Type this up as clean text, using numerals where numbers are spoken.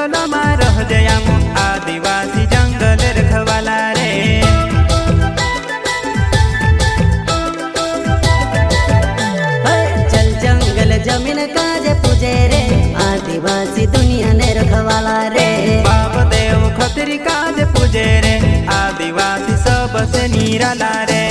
जंगल में रह जयाम आदिवासी जंगल रखवाला रे। चल जंगल जमीन काजे पूजे रे आदिवासी दुनिया ने रखवाला रे। बाप देव खतरी काज पूजे रे आदिवासी सबसे निराला रे।